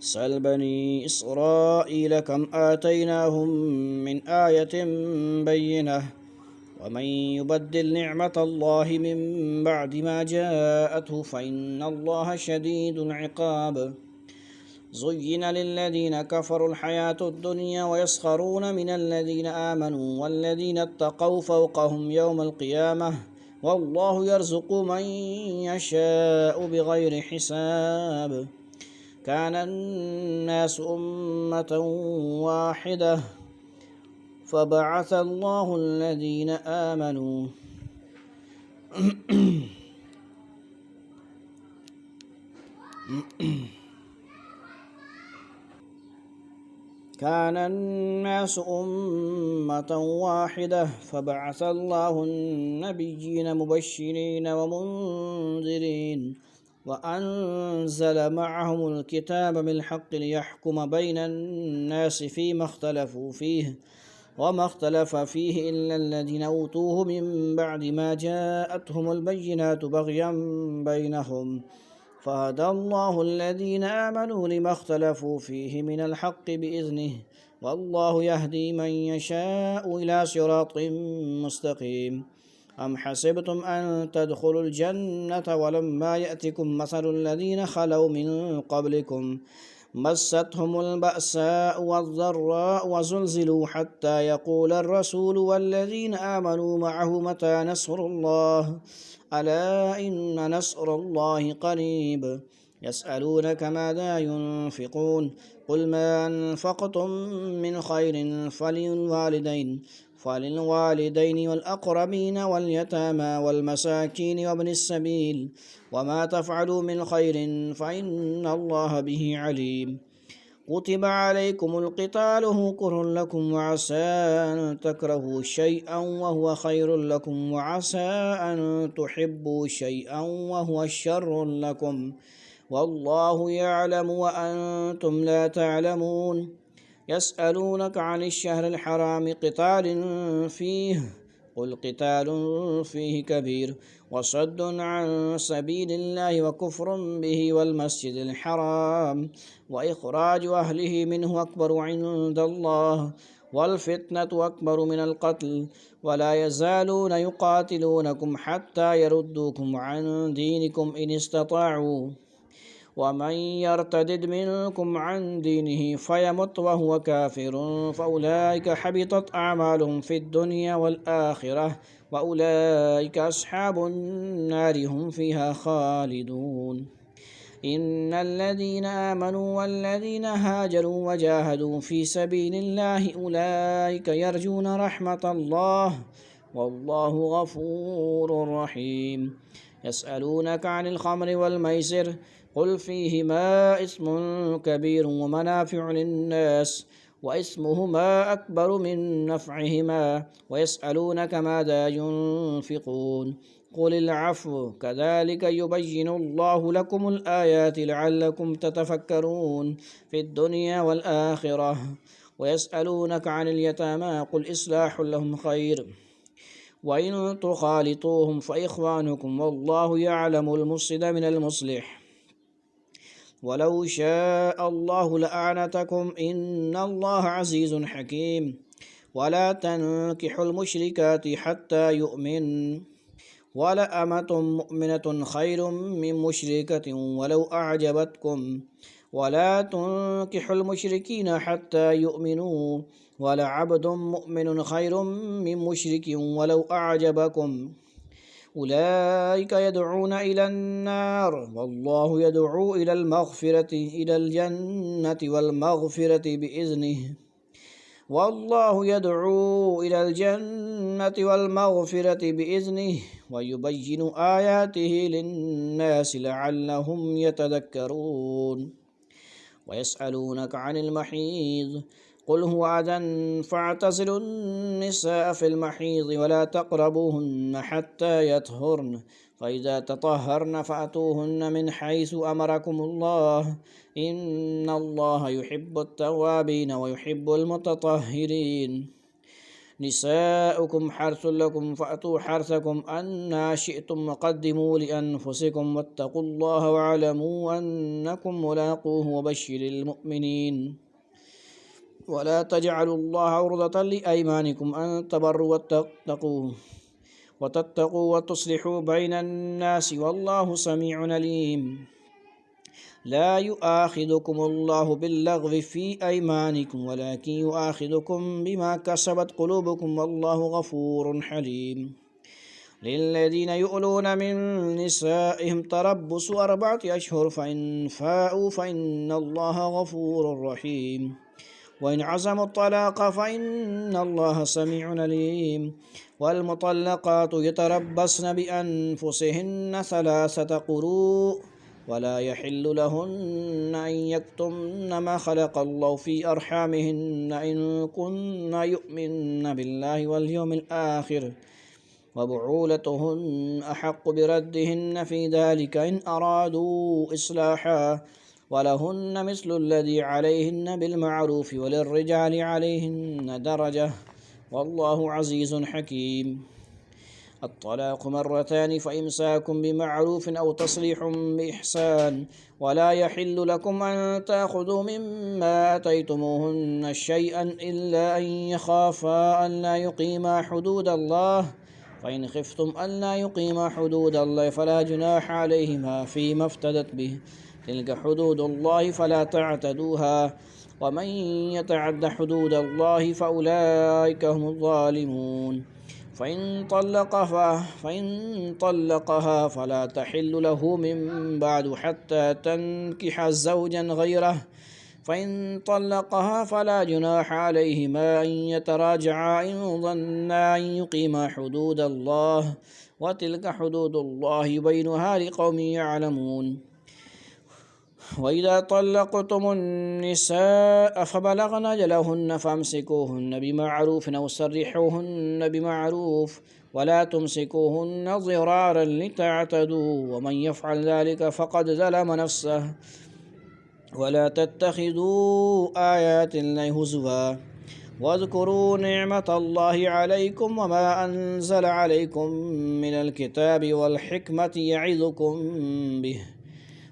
سل بني إسرائيل كم آتيناهم من آية بينة ومن يبدل نعمة الله من بعد ما جاءته فإن الله شديد العقاب زين للذين كفروا الحياة الدنيا ويسخرون من الذين آمنوا والذين اتقوا فوقهم يوم القيامة والله يرزق من يشاء بغير حساب كان الناس أمة واحدة فبعث الله الذين آمنوا كان الناس أمة واحدة فبعث الله النبيين مبشرين ومنذرين وأنزل معهم الكتاب بالحق ليحكم بين الناس فيما اختلفوا فيه وما اختلف فيه إلا الذين أوتوه من بعد ما جاءتهم البينات بغيا بينهم فهدى الله الذين آمنوا لما اختلفوا فيه من الحق بإذنه والله يهدي من يشاء إلى صراط مستقيم أم حسبتم أن تدخلوا الجنة ولما يأتكم مثل الذين خلوا من قبلكم مستهم البأساء والضراء وزلزلوا حتى يقول الرسول والذين آمنوا معه متى نصر الله ألا إن نصر الله قريب يسألونك ماذا ينفقون قل ما أنفقتم من خير فللوالدين والأقربين واليتامى والمساكين وابن السبيل وما تفعلوا من خير فإن الله به عليم كتب عليكم القتال هو كره لكم وعسى أن تكرهوا شيئا وهو خير لكم وعسى أن تحبوا شيئا وهو شر لكم والله يعلم وأنتم لا تعلمون يسألونك عن الشهر الحرام قتال فيه قل قتال فيه كبير وصد عن سبيل الله وكفر به والمسجد الحرام وإخراج أهله منه أكبر عند الله والفتنة أكبر من القتل ولا يزالون يقاتلونكم حتى يردوكم عن دينكم إن استطاعوا ومن يرتدد منكم عن دينه فيمت وهو كافر فأولئك حبطت أعمالهم في الدنيا والآخرة وأولئك أصحاب النار هم فيها خالدون إن الذين آمنوا والذين هاجروا وجاهدوا في سبيل الله أولئك يرجون رحمة الله والله غفور رحيم يسألونك عن الخمر والميسر قل فيهما إثم كبير ومنافع للناس وإثمهما أكبر من نفعهما ويسألونك ماذا ينفقون قل العفو كذلك يبين الله لكم الآيات لعلكم تتفكرون في الدنيا والآخرة ويسألونك عن اليتامى قل إصلاح لهم خير وإن تخالطوهم فإخوانكم والله يعلم المفسد من المصلح ولو شاء الله لأعنتكم إن الله عزيز حكيم ولا تنكحوا المشركات حتى يؤمن ولأمة مؤمنة خير من مشركة ولو أعجبتكم ولا تنكحوا المشركين حتى يؤمنوا ولعبد مؤمن خير من مشرك ولو أعجبكم أولئك يدعون إلى النار والله يدعو إلى المغفرة إلى الجنة والمغفرة بإذنه والله يدعو إلى الجنة والمغفرة بإذنه ويبين آياته للناس لعلهم يتذكرون ويسألونك عن المحيض قل هو أذى فاعتزلوا النساء في المحيض ولا تقربوهن حتى يطهرن فإذا تطهرن فأتوهن من حيث أمركم الله إن الله يحب التوابين ويحب المتطهرين نساؤكم حرث لكم فأتوا حرثكم أنا شئتم وقدموا لأنفسكم واتقوا الله واعلموا أنكم ملاقوه وبشر المؤمنين ولا تجعلوا الله عرضة لأيمانكم أن تبروا وتتقوا وتصلحوا بين الناس والله سميع عليم لا يؤاخذكم الله باللغو في أيمانكم ولكن يؤاخذكم بما كسبت قلوبكم والله غفور حليم للذين يؤلون من نسائهم تربص 4 أشهر فإن فاءوا فإن الله غفور رحيم وإن عزموا الطلاق فإن الله سميع عليم والمطلقات يتربصن بأنفسهن 3 قروء ولا يحل لهن أن يكتمن ما خلق الله في أرحامهن إن كن يؤمن بالله واليوم الآخر وبعولتهن أحق بردهن في ذلك إن أرادوا إصلاحا ولهن مثل الذي عليهن بالمعروف وللرجال عليهن درجة والله عزيز حكيم الطلاق 2 فإمساك بمعروف أو تصريح بإحسان ولا يحل لكم أن تأخذوا مما أتيتموهن شيئا إلا أن يخافا أن لا يقيما حدود الله فإن خفتم أن لا يقيما حدود الله فلا جناح عليهما فيما افتدت به تلك حدود الله فلا تعتدوها ومن يتعد حدود الله فأولئك هم الظالمون فإن طلقها فلا تحل له من بعد حتى تنكح زوجا غيره فإن طلقها فلا جناح عليهما أن يتراجعا إن ظنا أن يقيما حدود الله وتلك حدود الله يبينها لقوم يعلمون وإذا طلقتم النساء فبلغن أجلهن فامسكوهن بمعروف أو سرحوهن بمعروف ولا تمسكوهن ضرارا لتعتدوا ومن يفعل ذلك فقد ظلم نفسه ولا تتخذوا آيات الله هزوا واذكروا نعمة الله عليكم وما أنزل عليكم من الكتاب والحكمة يعظكم به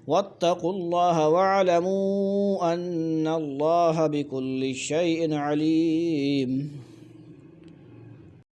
واتقوا الله واعلموا أن الله بكل شيء عليم